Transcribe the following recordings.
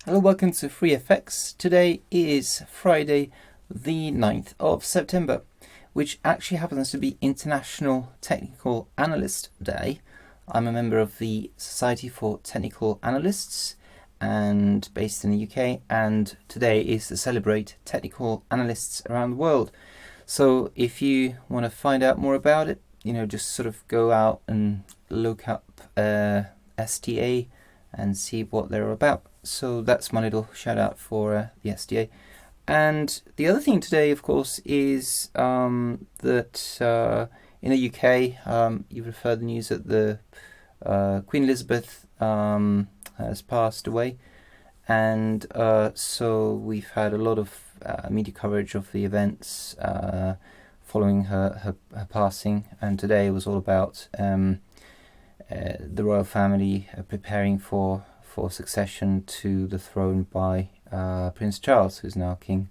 Hello, welcome to FreeFX. Today is Friday the 9th of September, which actually happens to be International Technical Analyst Day. I'm a member of the Society for Technical Analysts and based in the UK, and today is to celebrate technical analysts around the world. So if you want to find out more about it, just sort of go out and look up STA and see what they're about. So that's my little shout out for the SDA. And the other thing today, of course, is that in the UK, you've heard the news that the Queen Elizabeth has passed away. And so we've had a lot of media coverage of the events following her passing. And today was all about the royal family preparing for succession to the throne by Prince Charles, who's now King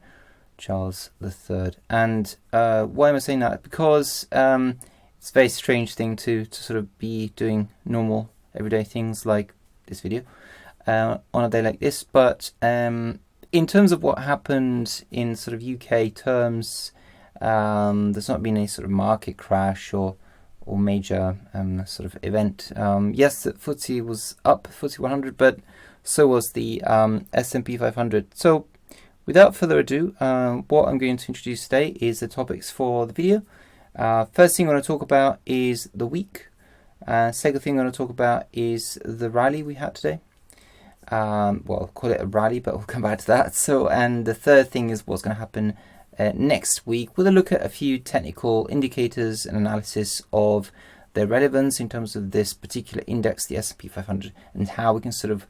Charles III. And why am I saying that? Because it's a very strange thing to sort of be doing normal everyday things like this video on a day like this. But in terms of what happened in sort of UK terms, there's not been any sort of market crash or major sort of event. Yes, the FTSE was up, FTSE 100, but so was the S&P 500. So without further ado, what I'm going to introduce today is the topics for the video. First thing I'm going to talk about is the week. Second thing I'm going to talk about is the rally we had today. Well, I'll call it a rally, but we'll come back to that. So, and the third thing is what's going to happen next week, with a look at a few technical indicators and analysis of their relevance in terms of this particular index, the S&P 500, and how we can sort of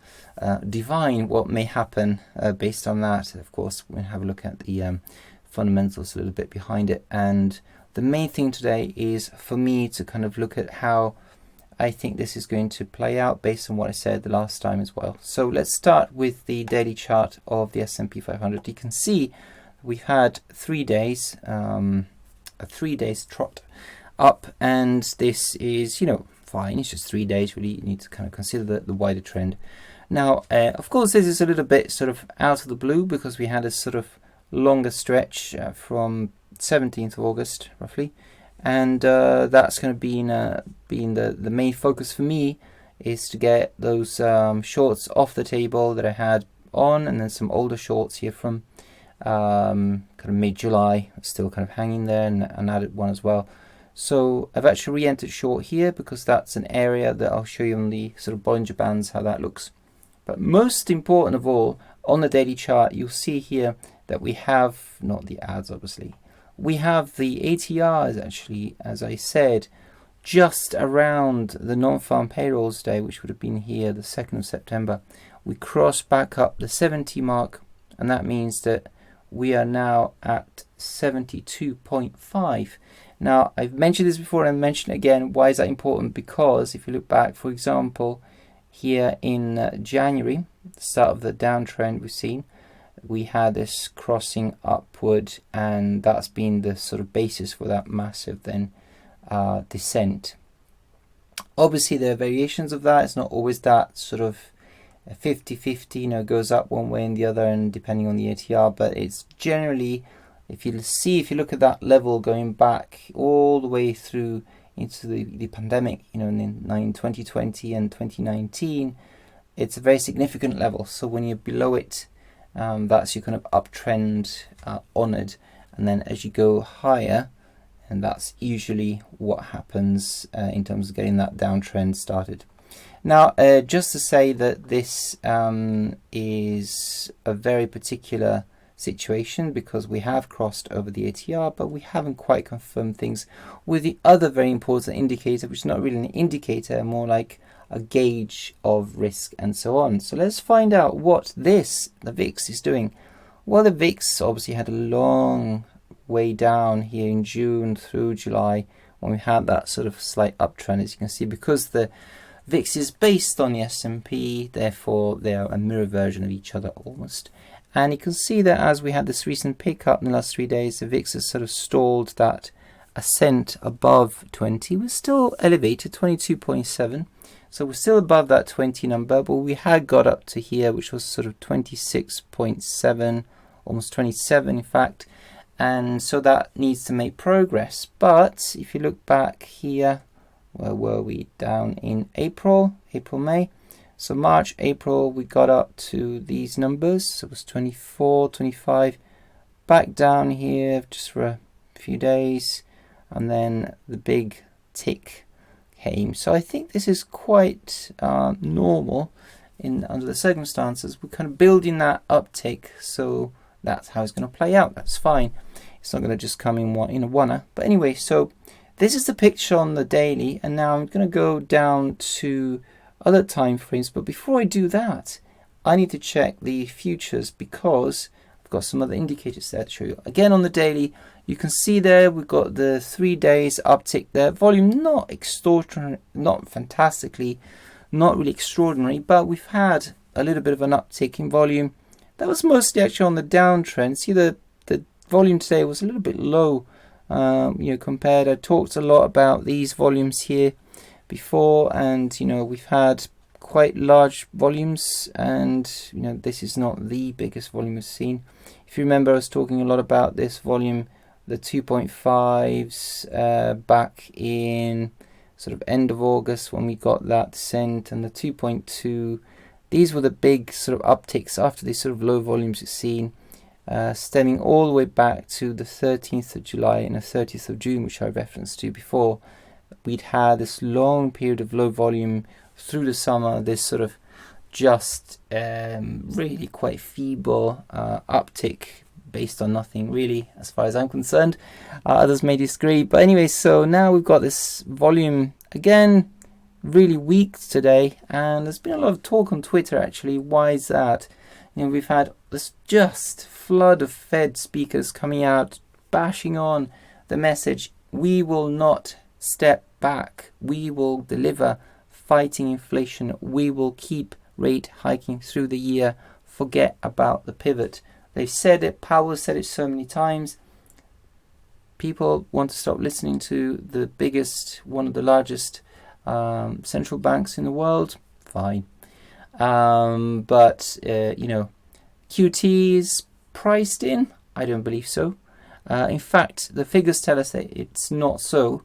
divine what may happen based on that. Of course, we'll have a look at the fundamentals a little bit behind it. And the main thing today is for me to kind of look at how I think this is going to play out based on what I said the last time as well. So let's start with the daily chart of the S&P 500. You can see we've had 3 days, a 3 days trot up, and this is, fine. It's just 3 days, really. You need to kind of consider the wider trend. Now, of course, this is a little bit sort of out of the blue because we had a sort of longer stretch from 17th of August, roughly. And that's going to be the main focus for me, is to get those shorts off the table that I had on, and then some older shorts here from kind of mid-July, still kind of hanging there, and added one as well. So I've actually re-entered short here because that's an area that I'll show you on the sort of Bollinger Bands how that looks. But most important of all, on the daily chart, you'll see here that we have, not the ads obviously, we have the ATRs actually, as I said, just around the non-farm payrolls day, which would have been here the 2nd of September. We crossed back up the 70 mark, and that means that we are now at 72.5. Now, I've mentioned this before and I'll mention it again. Why is that important? Because if you look back, for example, here in January, the start of the downtrend we've seen, we had this crossing upward, and that's been the sort of basis for that massive then descent. Obviously, there are variations of that. It's not always that sort of 50-50, goes up one way and the other, and depending on the ATR, but it's generally, if you look at that level going back all the way through into the pandemic, in 2020 and 2019, it's a very significant level. So when you're below it, that's your kind of uptrend honored, and then as you go higher, and that's usually what happens in terms of getting that downtrend started. Now, just to say that this is a very particular situation because we have crossed over the ATR, but we haven't quite confirmed things with the other very important indicator, which is not really an indicator, more like a gauge of risk and so on. So let's find out what the VIX is doing. Well, the VIX obviously had a long way down here in June through July when we had that sort of slight uptrend, as you can see, because the VIX is based on the S&P, therefore they are a mirror version of each other almost. And you can see that as we had this recent pickup in the last 3 days, the VIX has sort of stalled that ascent above 20. We're still elevated, 22.7. So we're still above that 20 number, but we had got up to here, which was sort of 26.7, almost 27 in fact. And so that needs to make progress. But if you look back here, where were we? Down in April, May. So March, April, we got up to these numbers. So it was 24, 25. Back down here just for a few days. And then the big tick came. So I think this is quite normal under the circumstances. We're kind of building that uptick. So that's how it's going to play out. That's fine. It's not going to just come in a one-er. But anyway, so this is the picture on the daily, and now I'm going to go down to other time frames. But before I do that, I need to check the futures because I've got some other indicators there to show you. Again, on the daily, you can see there we've got the 3 days uptick there. Volume not extraordinary, not fantastically, not really extraordinary, but we've had a little bit of an uptick in volume. That was mostly actually on the downtrend. See, the volume today was a little bit low, compared. I talked a lot about these volumes here before, and we've had quite large volumes, and this is not the biggest volume we've seen. If you remember, I was talking a lot about this volume, the 2.5s back in sort of end of August when we got that descent, and the 2.2. These were the big sort of upticks after these sort of low volumes we've seen, stemming all the way back to the 13th of July and the 30th of June, which I referenced to before. We'd had this long period of low volume through the summer, this sort of just really quite feeble uptick based on nothing really, as far as I'm concerned. Others may disagree, but anyway, so now we've got this volume again, really weak today, and there's been a lot of talk on Twitter actually. Why is that? We've had this just flood of Fed speakers coming out, bashing on the message, we will not step back, we will deliver, fighting inflation, we will keep rate hiking through the year, forget about the pivot. They've said it, Powell said it so many times. People want to stop listening to the biggest, one of the largest central banks in the world. Fine. But QT is priced in? I don't believe so. In fact, the figures tell us that it's not so,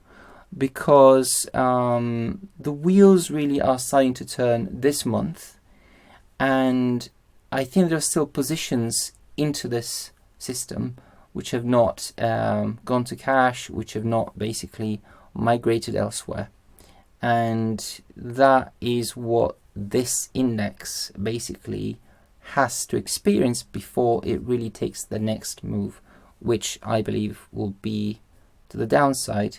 because the wheels really are starting to turn this month, and I think there are still positions into this system which have not gone to cash, which have not basically migrated elsewhere, and that is what this index basically has to experience before it really takes the next move, which I believe will be to the downside.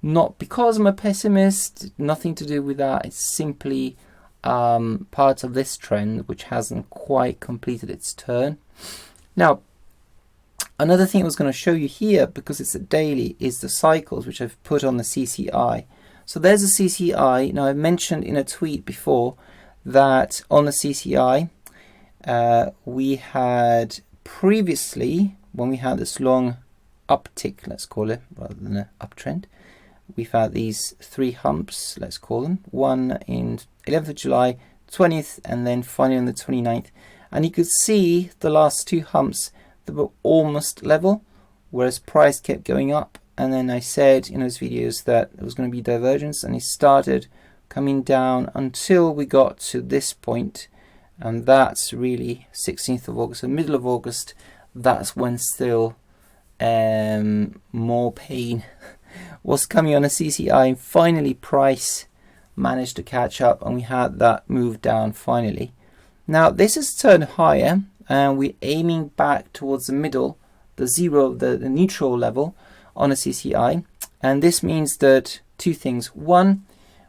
Not because I'm a pessimist, nothing to do with that. It's simply part of this trend which hasn't quite completed its turn. Now, another thing I was going to show you here, because it's a daily, is the cycles which I've put on the CCI. So there's a CCI. Now, I mentioned in a tweet before that on the CCI, we had previously, when we had this long uptick, let's call it, rather than an uptrend, we've had these 3 humps, let's call them, one in 11th of July, 20th, and then finally on the 29th. And you could see the last 2 humps that were almost level, whereas price kept going up. And then I said in those videos that it was going to be divergence, and it started coming down until we got to this point, and that's really 16th of August, the middle of August. That's when still more pain was coming on a CCI, and finally price managed to catch up, and we had that move down finally. Now this has turned higher, and we're aiming back towards the middle, the zero, the neutral level on a CCI, and this means that 2 things. One,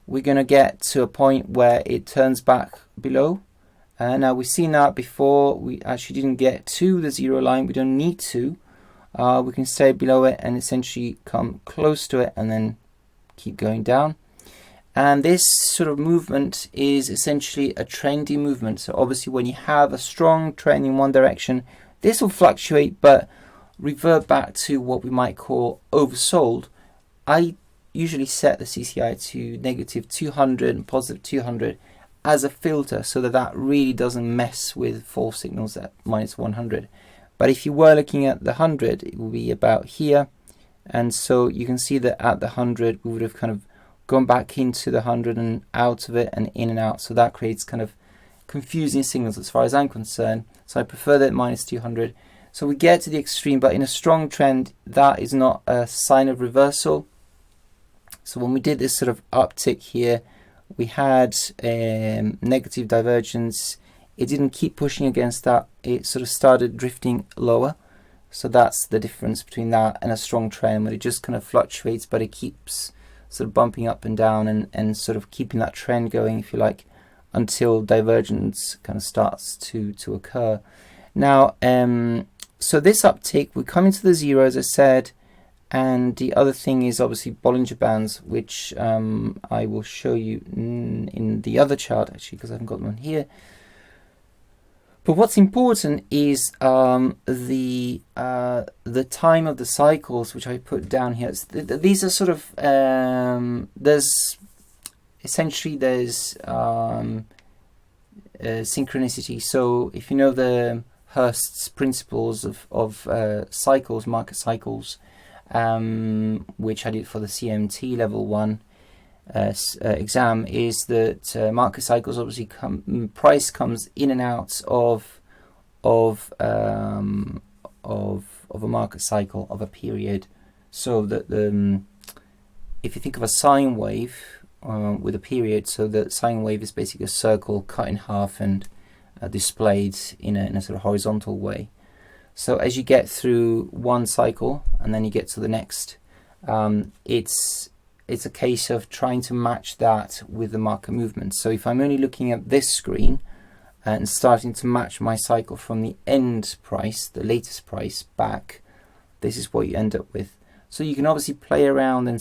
we're going to get to a point where it turns back below. Now we've seen that before. We actually didn't get to the zero line. We don't need to. We can stay below it and essentially come close to it and then keep going down. And this sort of movement is essentially a trendy movement. So obviously when you have a strong trend in one direction, this will fluctuate but revert back to what we might call oversold. I usually set the CCI to negative 200 and positive 200 as a filter, so that that really doesn't mess with false signals at minus 100. But if you were looking at the 100, it will be about here, and so you can see that at the 100 we would have kind of gone back into the 100 and out of it and in and out, so that creates kind of confusing signals as far as I'm concerned. So I prefer that minus 200. So we get to the extreme, but in a strong trend that is not a sign of reversal. So when we did this sort of uptick here, we had negative divergence. It didn't keep pushing against that, it sort of started drifting lower. So that's the difference between that and a strong trend, where it just kind of fluctuates, but it keeps sort of bumping up and down and sort of keeping that trend going, if you like, until divergence kind of starts to occur. Now, so this uptick, we come into the zero, as I said, and the other thing is obviously Bollinger Bands, which I will show you in the other chart, actually, because I haven't got one here. But what's important is the time of the cycles, which I put down here. These are sort of there's synchronicity. So if you know the Hurst's principles of cycles, market cycles, which I did for the CMT level 1 exam, is that market cycles obviously price comes in and out of a market cycle of a period. So that if you think of a sine wave with a period, so the sine wave is basically a circle cut in half and displayed in a sort of horizontal way. So as you get through one cycle and then you get to the next, it's a case of trying to match that with the market movement. So if I'm only looking at this screen and starting to match my cycle from the end price, the latest price, back, this is what you end up with. So you can obviously play around and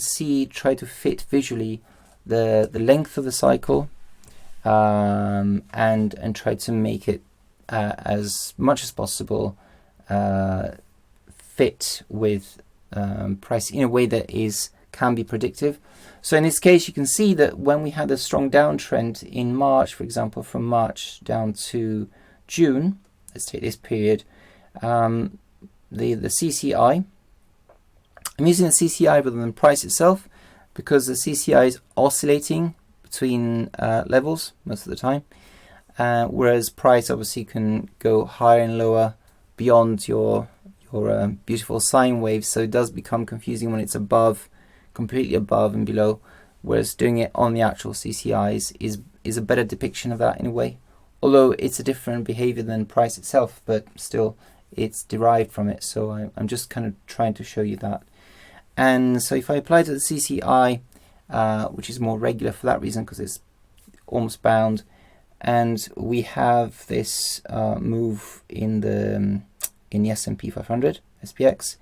try to fit visually the length of the cycle, and try to make it as much as possible fit with price in a way that can be predictive. So in this case, you can see that when we had a strong downtrend in March, for example, from March down to June, let's take this period, the CCI, I'm using the CCI rather than price itself, because the CCI is oscillating between levels most of the time, whereas price obviously can go higher and lower beyond your beautiful sine waves, so it does become confusing when it's completely above and below, whereas doing it on the actual CCIs is a better depiction of that in a way, although it's a different behavior than price itself, but still it's derived from it. So I'm just kind of trying to show you that. And so if I apply to the CCI, which is more regular for that reason because it's almost bound, and we have this move in the S&P 500 SPX,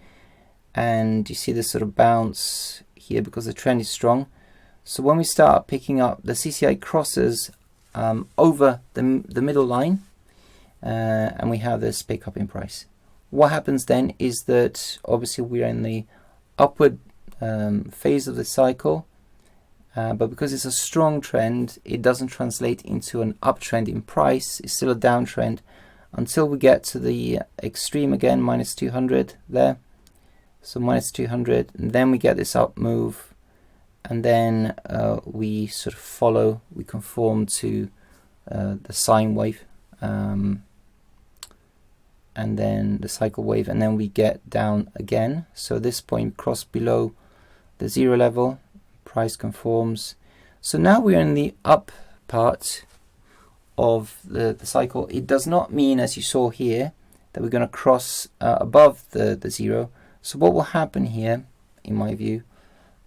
and you see this sort of bounce here because the trend is strong. So when we start picking up, the CCI crosses over the middle line, and we have this pick up in price. What happens then is that obviously we're in the upward phase of the cycle, but because it's a strong trend, it doesn't translate into an uptrend in price. It's still a downtrend until we get to the extreme again, minus 200 there. So minus 200, and then we get this up move, and then we sort of we conform to the sine wave, and then the cycle wave, and then we get down again. So at this point, cross below the zero level, price conforms. So now we're in the up part of the cycle. It does not mean, as you saw here, that we're going to cross above the zero. So what will happen here, in my view,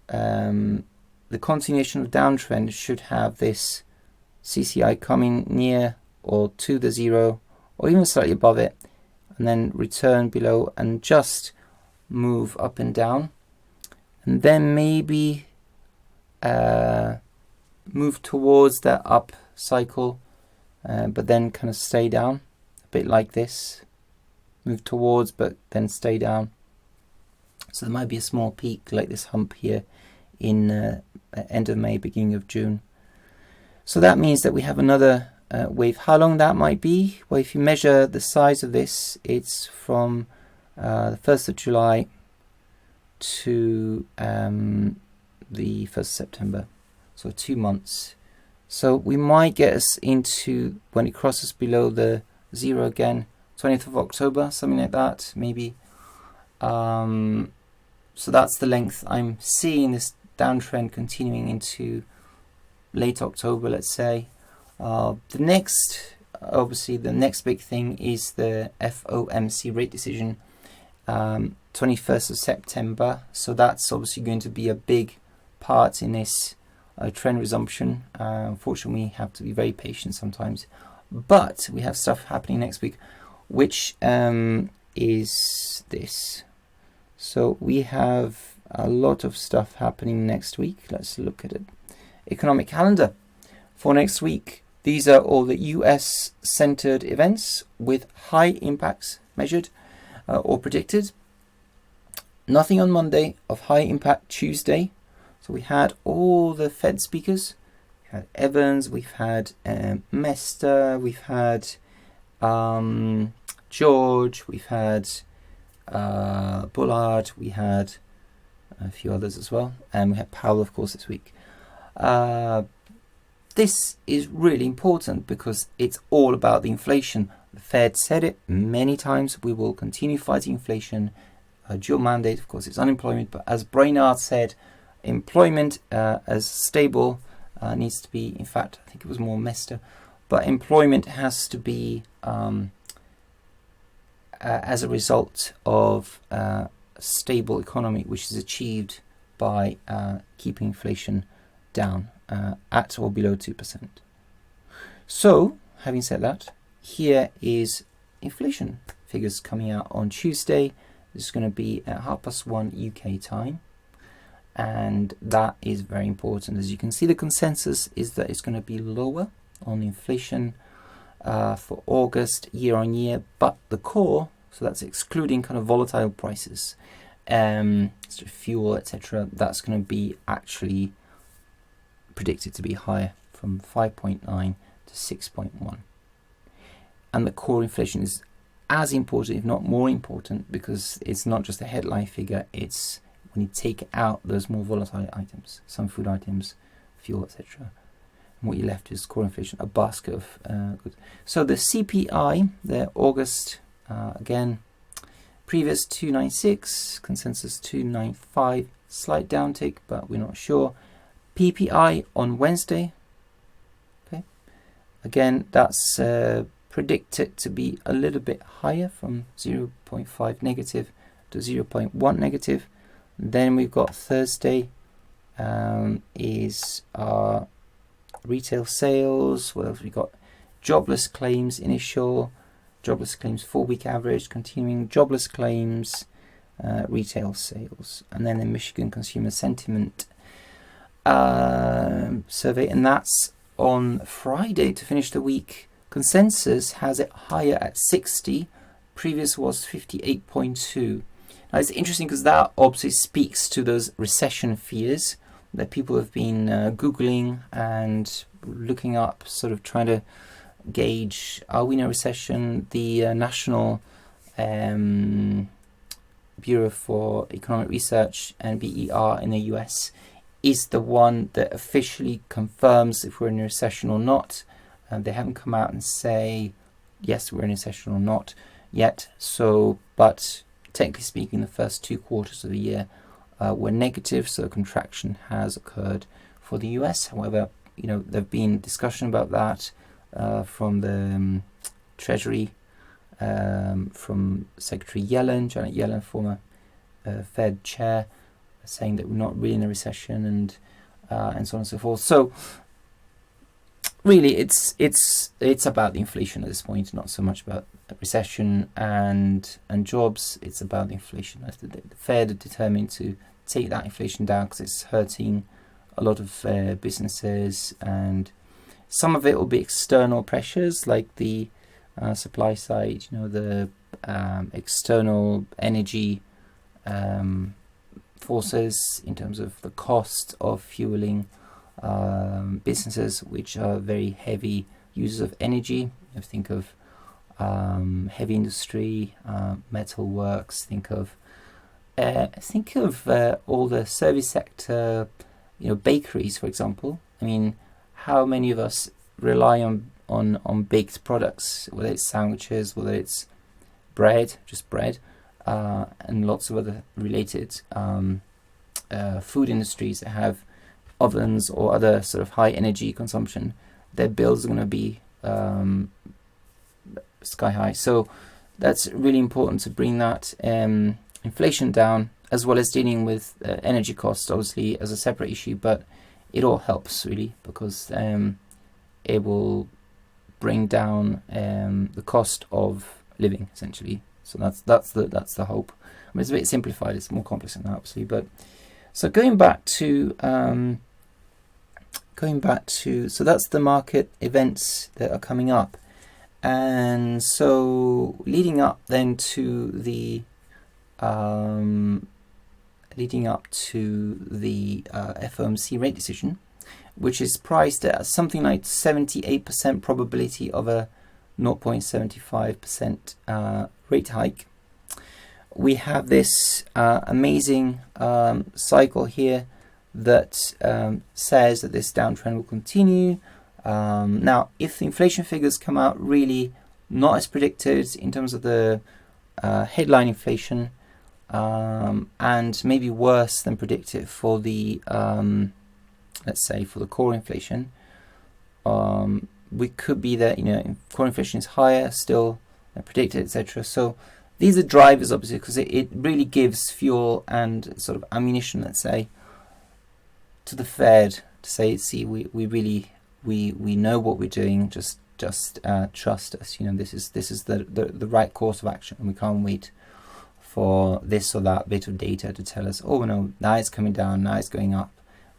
the continuation of downtrend should have this CCI coming near or to the zero, or even slightly above it, and then return below and just move up and down, and then maybe move towards that up cycle, but then kind of stay down, a bit like this, move towards but then stay down. So there might be a small peak like this hump here in end of May, beginning of June. So that means that we have another wave. How long that might be? Well, if you measure the size of this, it's from the 1st of July to the 1st of September, so 2 months. So we might get us into, when it crosses below the zero again, 20th of October, something like that, maybe. So that's the length I'm seeing this downtrend continuing into late October, let's say. Obviously the next big thing is the FOMC rate decision, 21st of September. So that's obviously going to be a big part in this trend resumption. Unfortunately, we have to be very patient sometimes. But we have stuff happening next week, which is this. So we have a lot of stuff happening next week. Let's look at it. Economic calendar for next week. These are all the US centered events with high impacts measured or predicted. Nothing on Monday of high impact. Tuesday. So we had all the Fed speakers. We've had Evans, we've had Mester, we've had George, we've had Bullard, we had a few others as well, and we had Powell, of course, this week. This is really important because it's all about the inflation. The Fed said it many times. We will continue fighting inflation. Dual mandate, of course, it's unemployment, but as Brainard said, employment as stable needs to be, in fact, I think it was more Mester, but employment has to be as a result of a stable economy, which is achieved by keeping inflation down at or below 2%. So, having said that, here is inflation figures coming out on Tuesday. This is going to be at 1:30 UK time. And that is very important. As you can see, the consensus is that it's going to be lower on inflation for August year on year, but the core, so that's excluding kind of volatile prices, so fuel, etc., that's going to be actually predicted to be higher from 5.9 to 6.1. And the core inflation is as important, if not more important, because it's not just a headline figure, it's when you take out those more volatile items, some food items, fuel, etc. And what you're left is core inflation, a basket of goods. So the CPI, the August, again, previous 296, consensus 295, slight downtick, but we're not sure. PPI on Wednesday, okay, again, that's predicted to be a little bit higher, from 0.5 negative to 0.1 negative. Then we've got Thursday is our retail sales. What else we got? Jobless claims initial, jobless claims 4-week average, continuing jobless claims, retail sales, and then the Michigan consumer sentiment survey, and that's on Friday to finish the week. Consensus has it higher at 60. Previous was 58.2. Now it's interesting because that obviously speaks to those recession fears that people have been Googling and looking up, sort of trying to gauge, are we in a recession? The National Bureau for Economic Research, NBER, in the US, is the one that officially confirms if we're in a recession or not. They haven't come out and say, yes, we're in a recession or not yet. So, but technically speaking, the first 2 quarters of the year were negative, so a contraction has occurred for the US. However, you know, there've been discussion about that from the Treasury, from Secretary Yellen, Janet Yellen, former Fed chair, saying that we're not really in a recession, and so on and so forth. So really, it's about the inflation at this point, not so much about a recession and jobs. It's about the inflation. The Fed are determined to take that inflation down because it's hurting a lot of businesses, and some of it will be external pressures like the supply side, you know, the external energy forces in terms of the cost of fueling businesses which are very heavy users of energy. Think of heavy industry, metal works. Think of all the service sector, bakeries, for example. I mean, how many of us rely on baked products, whether it's sandwiches, whether it's bread, just bread, and lots of other related food industries that have ovens or other sort of high energy consumption. Their bills are going to be sky high. So that's really important to bring that inflation down, as well as dealing with energy costs, obviously, as a separate issue. But it all helps really, because it will bring down the cost of living, essentially. So that's the hope. I mean, it's a bit simplified. It's more complex than that, obviously. But so going back to so that's the market events that are coming up. And so leading up to the FOMC rate decision, which is priced at something like 78% probability of a 0.75% rate hike. We have this amazing cycle here that says that this downtrend will continue. Now, if the inflation figures come out really not as predicted in terms of the headline inflation, and maybe worse than predicted for the let's say for the core inflation, we could be that core inflation is higher still than predicted, etc. So these are drivers, obviously, because it really gives fuel and sort of ammunition, let's say, to the Fed to say, see, we really know what we're doing. Just trust us. This is the right course of action, and we can't wait for this or that bit of data to tell us, oh no, now it's coming down, now it's going up.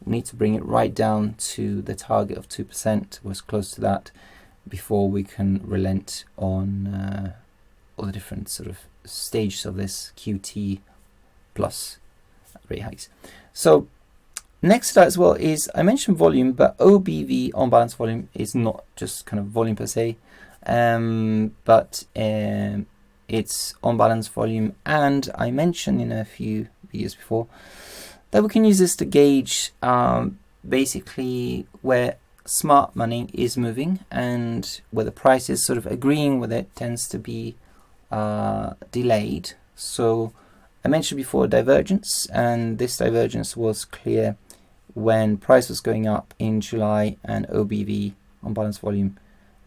We need to bring it right down to the target of 2%, or as close to that, before we can relent on all the different sort of stages of this QT plus rate hikes. So next as well is, I mentioned volume, but OBV, on balance volume, is not just kind of volume per se, but it's on balance volume. And I mentioned in a few videos before that we can use this to gauge basically where smart money is moving and where the price is sort of agreeing with it tends to be delayed. So I mentioned before divergence, and this divergence was clear when price was going up in July and OBV, on balance volume,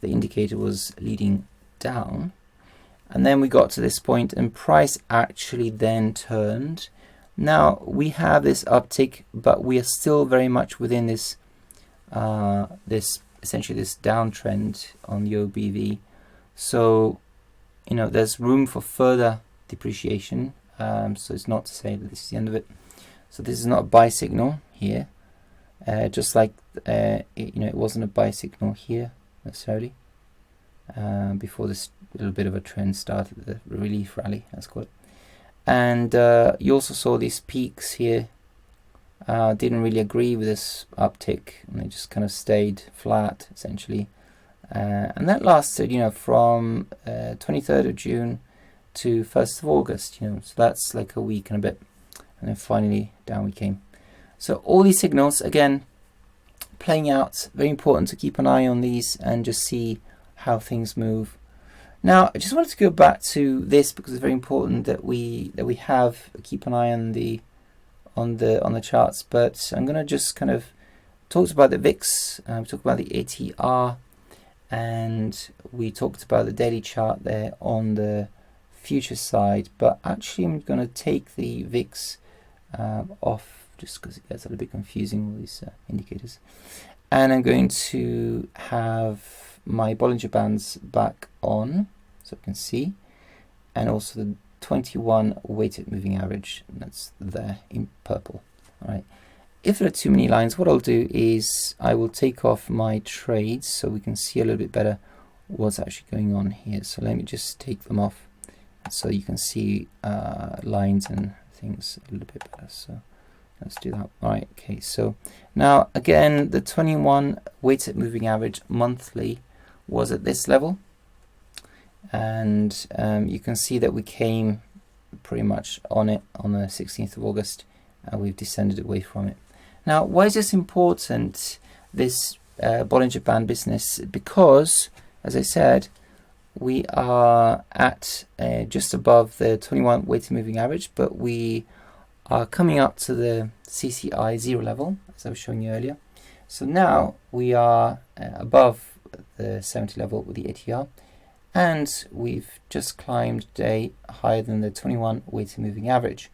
the indicator was leading down. And then we got to this point and price actually then turned. Now we have this uptick, but we are still very much within this essentially this downtrend on the OBV. So there's room for further depreciation. So it's not to say that this is the end of it. So this is not a buy signal here, just like it wasn't a buy signal here necessarily before this little bit of a trend started, the relief rally, let's call it. And you also saw these peaks here didn't really agree with this uptick, and they just kind of stayed flat essentially. And that lasted, from 23rd of June to 1st of August, so that's like a week and a bit, and then finally down we came. So all these signals, again, playing out, very important to keep an eye on these and just see how things move. Now, I just wanted to go back to this because it's very important that we keep an eye on the charts. But I'm going to just kind of talk about the VIX, talk about the ATR, and we talked about the daily chart there on the future side. But actually, I'm going to take the VIX off just because it gets a little bit confusing, all these indicators, and I'm going to have my Bollinger Bands back on, so you can see, and also the 21 weighted moving average, and that's there in purple. All right. If there are too many lines, what I'll do is I will take off my trades so we can see a little bit better what's actually going on here. So let me just take them off so you can see lines and things a little bit better. So let's do that. All right, okay, so now again, the 21 weighted moving average monthly was at this level, and you can see that we came pretty much on it on the 16th of August, and we've descended away from it. Now, why is this important, this Bollinger Band business? Because, as I said, we are at just above the 21 weighted moving average, but we are coming up to the CCI 0 level, as I was showing you earlier. So now we are above the 70 level with the ATR, and we've just climbed today higher than the 21 weighted moving average.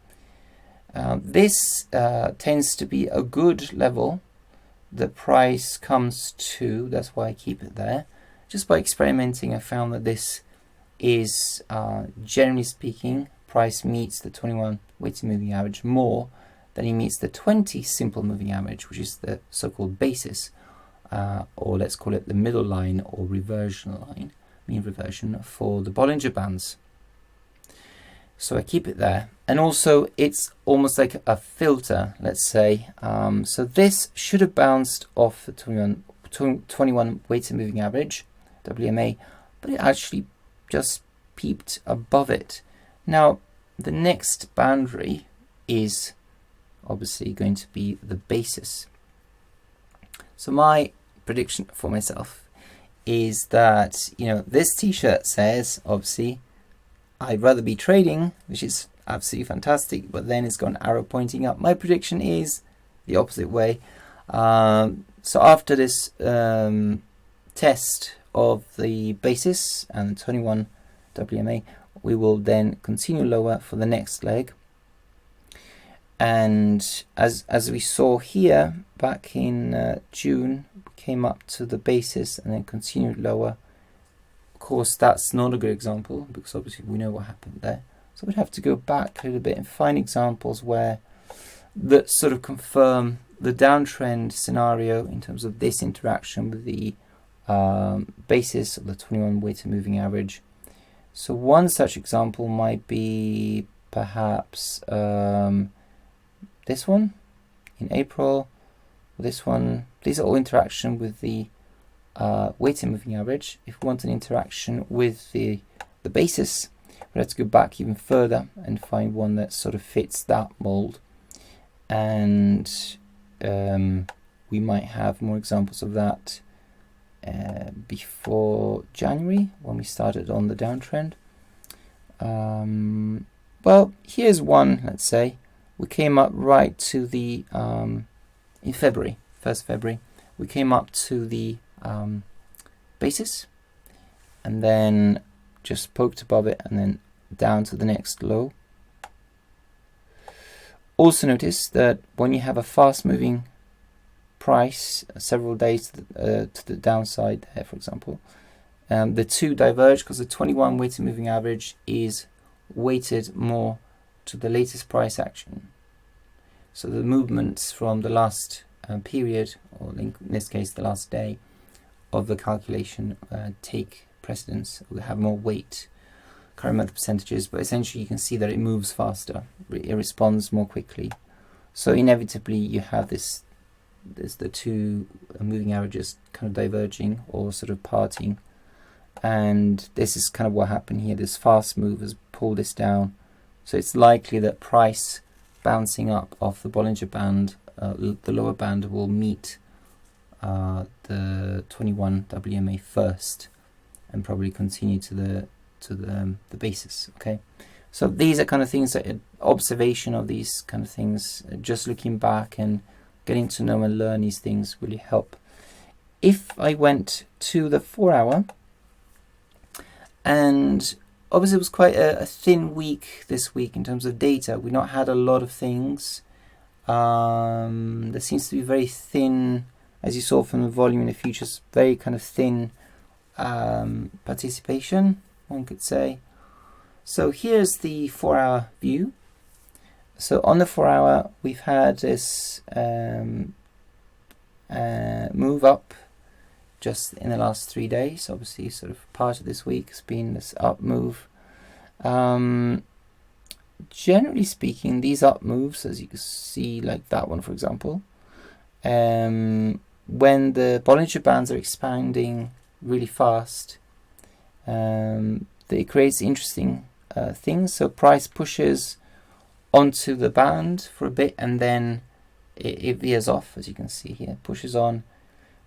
This tends to be a good level. The price comes to, that's why I keep it there. Just by experimenting, I found that this is, generally speaking, price meets the 21 weighted moving average more than it meets the 20 simple moving average, which is the so-called basis, or let's call it the middle line or reversion line, mean reversion for the Bollinger Bands. So I keep it there. And also it's almost like a filter, let's say. So this should have bounced off the 21 weighted moving average, WMA, but it actually just peeped above it. Now, the next boundary is obviously going to be the basis. So my prediction for myself is that, you know, this t-shirt says, obviously, I'd rather be trading, which is absolutely fantastic, but then it's got an arrow pointing up. My prediction is the opposite way. So after this test of the basis and 21 WMA, we will then continue lower for the next leg. And as we saw here back in June, we came up to the basis and then continued lower. Of course, that's not a good example because obviously we know what happened there. So we'd have to go back a little bit and find examples where that sort of confirm the downtrend scenario in terms of this interaction with the basis of the 21 weighted moving average. So one such example might be perhaps this one in April, this one. These are all interaction with the weighted moving average. If we want an interaction with the basis, we have to go back even further and find one that sort of fits that mold. And we might have more examples of that before January, when we started on the downtrend. Well, here's one, let's say. We came up right to the, in February, 1st February, we came up to the basis, and then just poked above it, and then down to the next low. Also notice that when you have a fast moving price several days to the downside there, for example, the two diverge because the 21 weighted moving average is weighted more to the latest price action. So the movements from the last period, or in this case the last day of the calculation, take precedence, or have more weight. Can't remember the percentages, but essentially you can see that it moves faster, it responds more quickly. So inevitably you have this, there's the two moving averages kind of diverging or sort of parting, and this is kind of what happened here. This fast move has pulled this down, so it's likely that price bouncing up off the Bollinger Band, the lower band, will meet the 21 WMA first, and probably continue to the basis. Okay, so these are kind of things that observation of these kind of things, just looking back and getting to know and learn these things really help. If I went to the 4 hour, and obviously it was quite a thin week this week in terms of data. We've not had a lot of things. There seems to be very thin, as you saw from the volume in the futures, very kind of thin participation, one could say. So here's the 4 hour view. So on the 4 hour, we've had this move up just in the last 3 days. Obviously, sort of part of this week has been this up move. generally speaking, these up moves, as you can see, like that one, for example, when the Bollinger Bands are expanding really fast, it creates interesting things. So price pushes onto the band for a bit, and then it veers off, as you can see here, pushes on.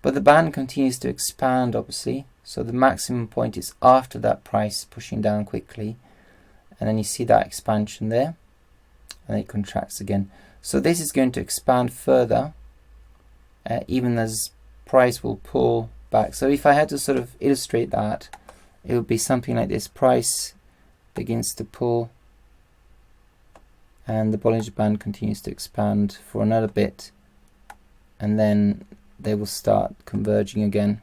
But the band continues to expand, obviously. So the maximum point is after that price pushing down quickly. And then you see that expansion there. And it contracts again. So this is going to expand further, even as price will pull back. So if I had to sort of illustrate that, it would be something like this. Price begins to pull, and the Bollinger Band continues to expand for another bit, and then they will start converging again.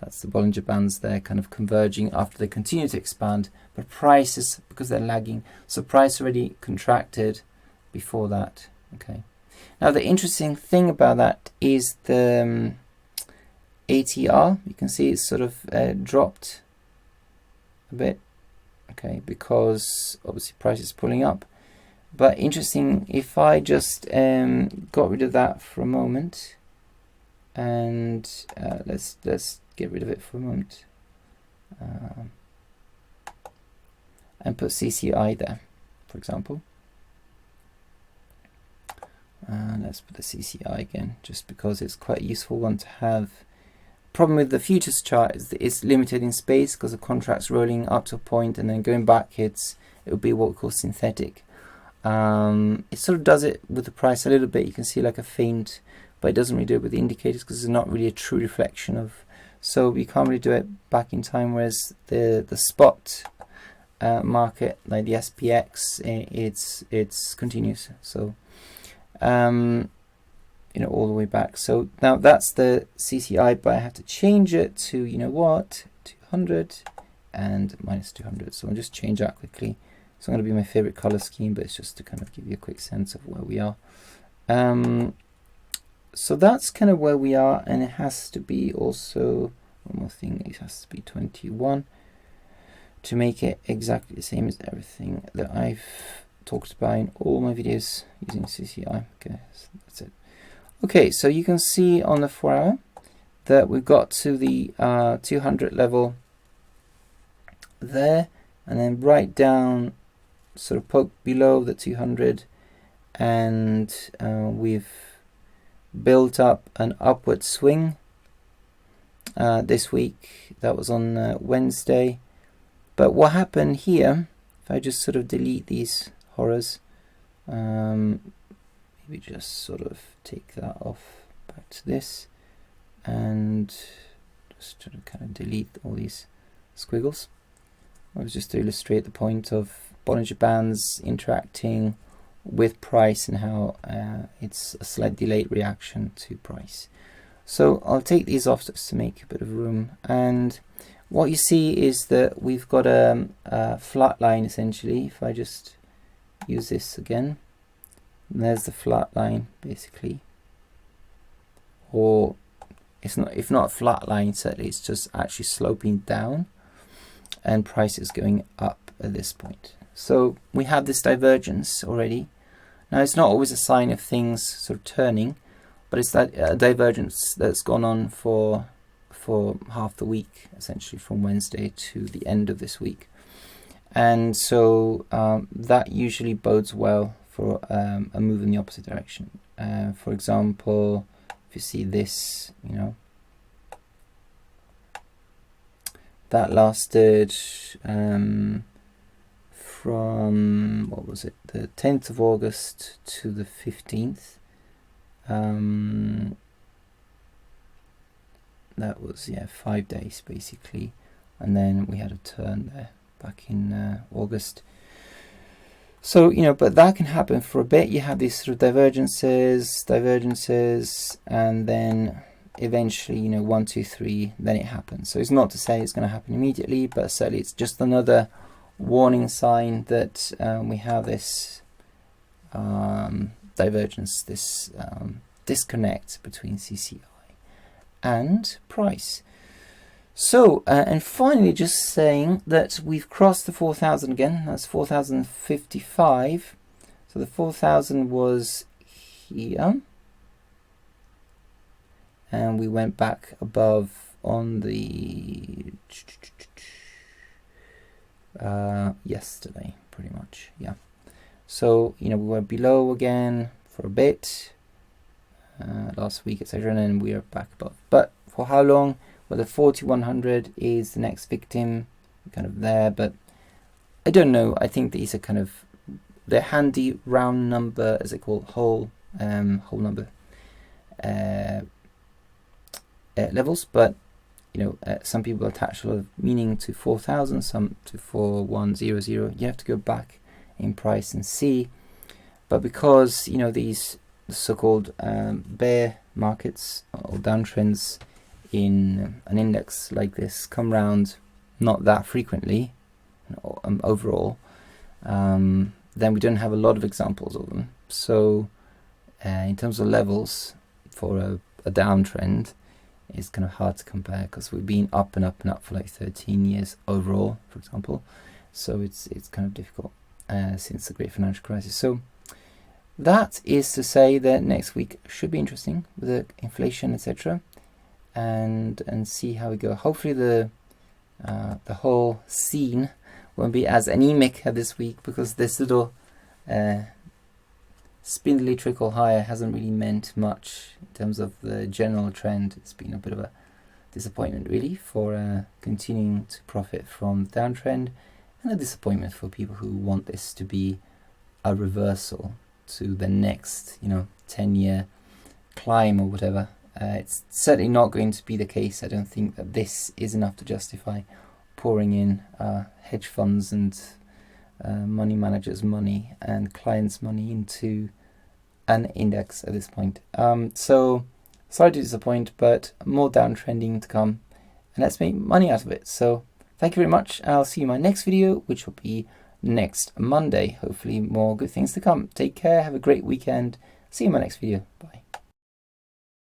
That's the Bollinger Bands there kind of converging after they continue to expand, but price is, because they're lagging, so price already contracted before that. Okay. Now the interesting thing about that is the ATR. You can see it's sort of dropped a bit, okay, because obviously price is pulling up. But interesting, if I just got rid of that for a moment, and let's get rid of it for a moment, and put CCI there, for example. Let's put the CCI again, just because it's quite a useful one to have. Problem with the futures chart is that it's limited in space because the contract's rolling up to a point and then going back, it would be what we call synthetic. It sort of does it with the price a little bit. You can see like a faint, but it doesn't really do it with the indicators because it's not really a true reflection of. So we can't really do it back in time. Whereas the spot market, like the SPX, it's continuous. So you know, all the way back. So now that's the CCI, but I have to change it to, you know what, 200 and minus 200. So I'll just change that quickly. It's not going to be my favorite color scheme, but it's just to kind of give you a quick sense of where we are. So that's kind of where we are, and it has to be also, one more thing, it has to be 21 to make it exactly the same as everything that I've talked about in all my videos using CCI. Okay, so that's it. Okay, so you can see on the 4 hour that we've got to the 200 level there, and then right down, sort of poke below the 200, and we've built up an upward swing this week. That was on Wednesday. But what happened here, if I just sort of delete these horrors, maybe just sort of take that off, back to this, and just try to kind of delete all these squiggles. I was just to illustrate the point of Bollinger Bands interacting with price and how it's a slight delayed reaction to price. So I'll take these off just to make a bit of room, and what you see is that we've got a flat line essentially. If I just use this again, and there's the flat line basically, or it's not, if not a flat line, certainly it's just actually sloping down, and price is going up at this point. So we have this divergence already. Now it's not always a sign of things sort of turning, but it's that divergence that's gone on for half the week, essentially from Wednesday to the end of this week. And so that usually bodes well for a move in the opposite direction. For example, if you see this, you know, that lasted from, what was it, the 10th of August to the 15th. That was, yeah, 5 days basically, and then we had a turn there back in August. So, you know, but that can happen for a bit. You have these sort of divergences, and then eventually, you know, 1, 2, 3, then it happens. So it's not to say it's going to happen immediately, but certainly it's just another warning sign that we have this divergence, this disconnect between CCI and price. So, and finally, just saying that we've crossed the 4,000 again. That's 4,055. So the 4,000 was here. And we went back above on the yesterday, pretty much. Yeah. So, you know, we were below again for a bit last week, etc. And then we are back above. But for how long? Well, the 4100 is the next victim, kind of there, but I don't know. I think these are kind of, they're handy round number, as they call whole number levels, but you know, some people attach a lot of meaning to 4,000, some to 4100. You have to go back in price and see. But because, you know, these so-called bear markets or downtrends in an index like this come round not that frequently overall, then we don't have a lot of examples of them. So in terms of levels for a downtrend, it's kind of hard to compare because we've been up and up and up for like 13 years overall, for example. So it's kind of difficult since the great financial crisis. So that is to say that next week should be interesting with the inflation, etc. and see how we go. Hopefully the whole scene won't be as anemic this week, because this little spindly trickle higher hasn't really meant much in terms of the general trend. It's been a bit of a disappointment really for continuing to profit from the downtrend, and a disappointment for people who want this to be a reversal to the next, you know, 10-year climb or whatever. It's certainly not going to be the case. I don't think that this is enough to justify pouring in hedge funds and money managers' money and clients' money into an index at this point. So sorry to disappoint, but more downtrending to come, and let's make money out of it. So thank you very much. I'll see you in my next video, which will be next Monday. Hopefully more good things to come. Take care. Have a great weekend. See you in my next video. Bye.